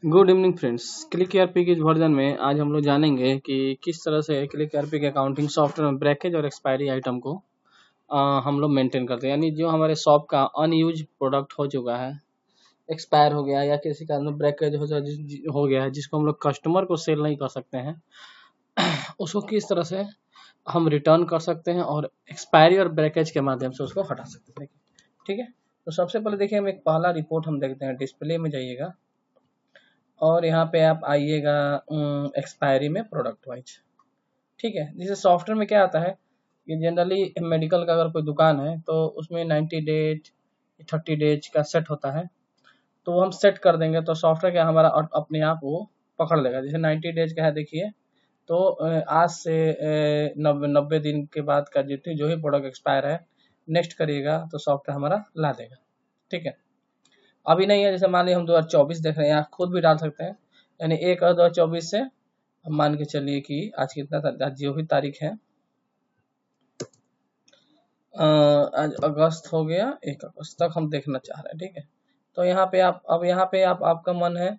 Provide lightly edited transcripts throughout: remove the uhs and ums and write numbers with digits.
Good evening friends. Click ERP के इस version में आज हम लोग जानेंगे कि किस तरह से क्लिक ईआरपी के अकाउंटिंग सॉफ्टवेयर में ब्रेकेज और एक्सपायरी आइटम को हम लोग मेंटेन करते हैं। यानी जो हमारे शॉप का अनयूज प्रोडक्ट हो चुका है, एक्सपायर हो गया या किसी कारण में ब्रेकेज हो गया है, जिसको हम लोग कस्टमर को सेल नहीं कर सकते हैं, उसको किस तरह से हम रिटर्न कर सकते हैं और एक्सपायरी और ब्रेकेज के माध्यम से उसको हटा सकते हैं। ठीक है, तो सबसे पहले देखिए हम एक पहला रिपोर्ट हम देखते हैं। डिस्प्ले में जाइएगा और यहाँ पे आप आइएगा एक्सपायरी में प्रोडक्ट वाइज। ठीक है, जैसे सॉफ्टवेयर में क्या आता है कि जनरली मेडिकल का अगर कोई दुकान है तो उसमें 90 डेज 30 डेज का सेट होता है, तो वो हम सेट कर देंगे तो सॉफ्टवेयर क्या हमारा अपने आप वो पकड़ लेगा। जैसे 90 डेज का है देखिए, तो आज से 90 दिन के बाद का जितनी जो ही प्रोडक्ट एक्सपायर है नेक्स्ट करिएगा तो सॉफ्टवेयर हमारा ला देगा। ठीक है, अभी नहीं है, जैसे मान लीजिए हम 2024 देख रहे हैं, यहाँ खुद भी डाल सकते हैं। यानी 1/2024 से हम मान के चलिए कि आज कितना आज जो भी तारीख है, आज अगस्त हो गया, 1 अगस्त तक हम देखना चाह रहे हैं। ठीक है, तो यहाँ पे आप अब यहाँ पे आपका मन है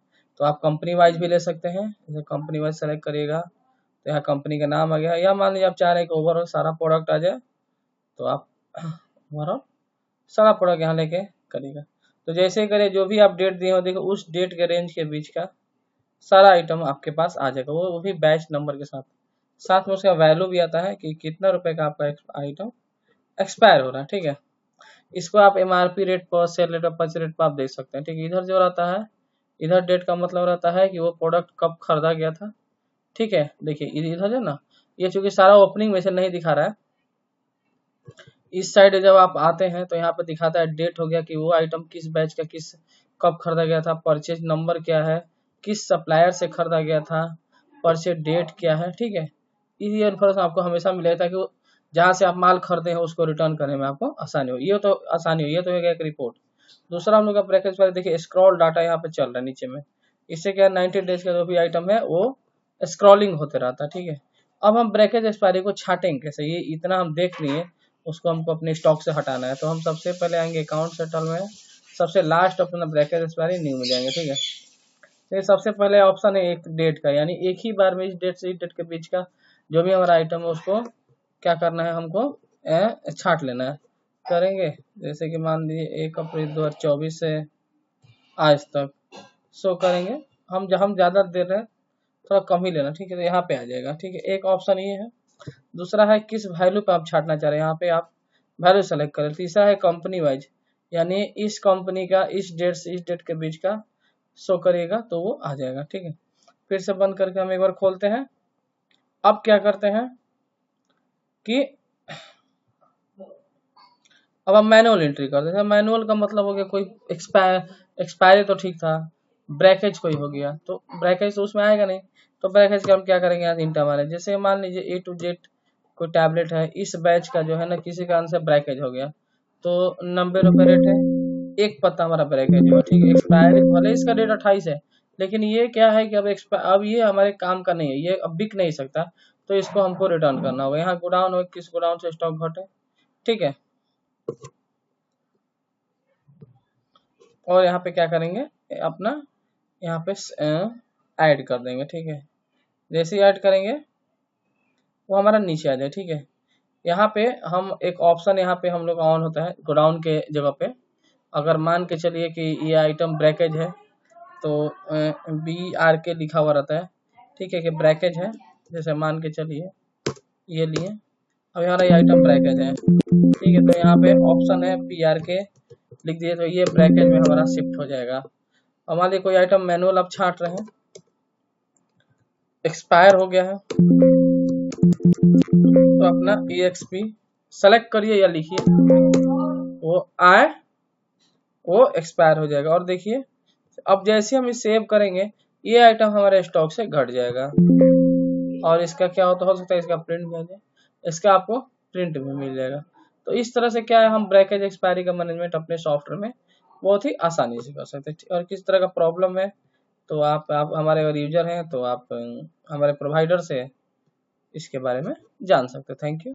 तो आप कंपनी वाइज भी ले सकते हैं। जैसे कंपनी वाइज सेलेक्ट करिएगा तो यहाँ कंपनी का नाम आ गया, या मान लीजिए आप चाह रहे हैं कि ओवरऑल सारा प्रोडक्ट आ जाए तो आप ओवरऑल सारा प्रोडक्ट यहाँ लेके करिएगा। तो जैसे ही करें, जो भी आप डेट दिए हो देखो उस डेट के रेंज के बीच का सारा आइटम आपके पास आ जाएगा, वो भी बैच नंबर के साथ। साथ में उसका वैल्यू भी आता है कि कितना रुपए का आपका आइटम एक्सपायर हो रहा है। ठीक है, इसको आप एमआरपी रेट पर, सेल रेट पर, परचेज रेट पर आप देख सकते हैं। ठीक है, इधर जो रहता है, इधर डेट का मतलब रहता है कि वो प्रोडक्ट कब खरीदा गया था। ठीक है, देखिए इधर जो ना, ये चूंकि सारा ओपनिंग में से नहीं दिखा रहा है, इस साइड जब आप आते हैं तो यहाँ पे दिखाता है डेट हो गया कि वो आइटम किस बैच का किस कब खरीदा गया था, परचेज नंबर क्या है, किस सप्लायर से खरीदा गया था, परचेज डेट क्या है। ठीक है, ये इन्फॉर्मेशन आपको हमेशा मिलेगा ताकि जहाँ से आप माल खरीदे हैं उसको रिटर्न करने में आपको आसानी हो। ये तो आसानी हो, ये तो एक रिपोर्ट। दूसरा हम लोग का ब्रेकेज पर देखिए स्क्रॉल डाटा यहाँ पे चल रहा है नीचे में। इससे क्या 90 डेज का जो भी आइटम है वो स्क्रॉलिंग होते रहता है। ठीक है, अब हम ब्रेकेज एक्सपायरी को छाटेंगे कैसे, ये इतना हम देख लिए, उसको हमको अपने स्टॉक से हटाना है। तो हम सबसे पहले आएंगे अकाउंट सेटल में, सबसे लास्ट अपना ब्रैकेट एक्सपायरी न्यू में जाएंगे। ठीक है, तो सबसे पहले ऑप्शन है एक डेट का, यानी एक ही बार में इस डेट से इस डेट के बीच का जो भी हमारा आइटम है उसको क्या करना है, हमको छाट लेना है। करेंगे जैसे कि मान लीजिए 1 अप्रैल 2024 से आज तक शो करेंगे। हम ज़्यादा दे रहे हैं, थोड़ा कम ही लेना। ठीक है, तो यहाँ पे आ जाएगा। ठीक है, एक ऑप्शन ये है। दूसरा है किस वैल्यू पे आप छाटना चाह रहे हैं, यहाँ पे आप वैल्यू सेलेक्ट करें। तीसरा है कंपनी वाइज, यानी इस कंपनी का इस डेट से इस डेट के बीच का शो करिएगा तो वो आ जाएगा। ठीक है, फिर से बंद करके हम एक बार खोलते हैं। अब क्या करते हैं कि अब हम मैनुअल एंट्री कर देते हैं। मैनुअल का मतलब हो गया कोई एक्सपायरी तो ठीक था, ब्रेकेज कोई हो गया तो ब्रेकेज तो उसमें आएगा नहीं, तो ब्रेकेज का हम क्या करेंगे, यहाँ इंटा मारे। जैसे मान लीजिए A to Z कोई टैबलेट है, इस बैच का जो है ना किसी कारण से ब्रेकेज हो गया तो 90 रुपये रेट है, एक पत्ता हमारा ब्रेकेज हुआ। ठीक है, एक्सपायरी भले इसका डेट 28 है, लेकिन ये क्या है कि अब ये हमारे काम का नहीं है, ये अब बिक नहीं सकता, तो इसको हमको रिटर्न करना होगा। यहाँ गोडाउन हो, किस गोडाउन से स्टॉक घटे। ठीक है, और यहाँ पे क्या करेंगे, अपना यहाँ पे ऐड कर देंगे। ठीक है, जैसे ही ऐड करेंगे वो हमारा नीचे आ जाए। ठीक है, यहाँ पे हम एक ऑप्शन यहाँ पे हम लोग ऑन होता है गोडाउन के जगह पे। अगर मान के चलिए कि ये आइटम ब्रेकेज है तो BRK लिखा हुआ रहता है। ठीक है, कि ब्रेकेज है, जैसे मान के चलिए ये लिए, अब हमारा ये आइटम ब्रेकेज है। ठीक है, तो यहाँ पे ऑप्शन है BRK लिख दिए तो ये ब्रैकेट में हमारा शिफ्ट हो जाएगा। हमारे कोई आइटम मैनुअल आप छाट रहे हैं, एक्सपायर हो गया है, तो अपना EXP सेलेक्ट करिए या लिखिए, वो एक्सपायर हो जाएगा। और देखिए अब जैसे हम इसे सेव करेंगे ये आइटम हमारे स्टॉक से घट जाएगा। और इसका क्या हो सकता है, इसका प्रिंट मिल जाए, इसका आपको प्रिंट भी मिल जाएगा। तो इस तरह से क्या है, हम ब्रैकेज एक्सपायरी का मैनेजमेंट अपने सॉफ्टवेयर में बहुत ही आसानी से कर सकते हैं। और किस तरह का प्रॉब्लम है तो आप हमारे अगर यूजर हैं तो आप हमारे प्रोवाइडर से इसके बारे में जान सकते हैं। Thank you.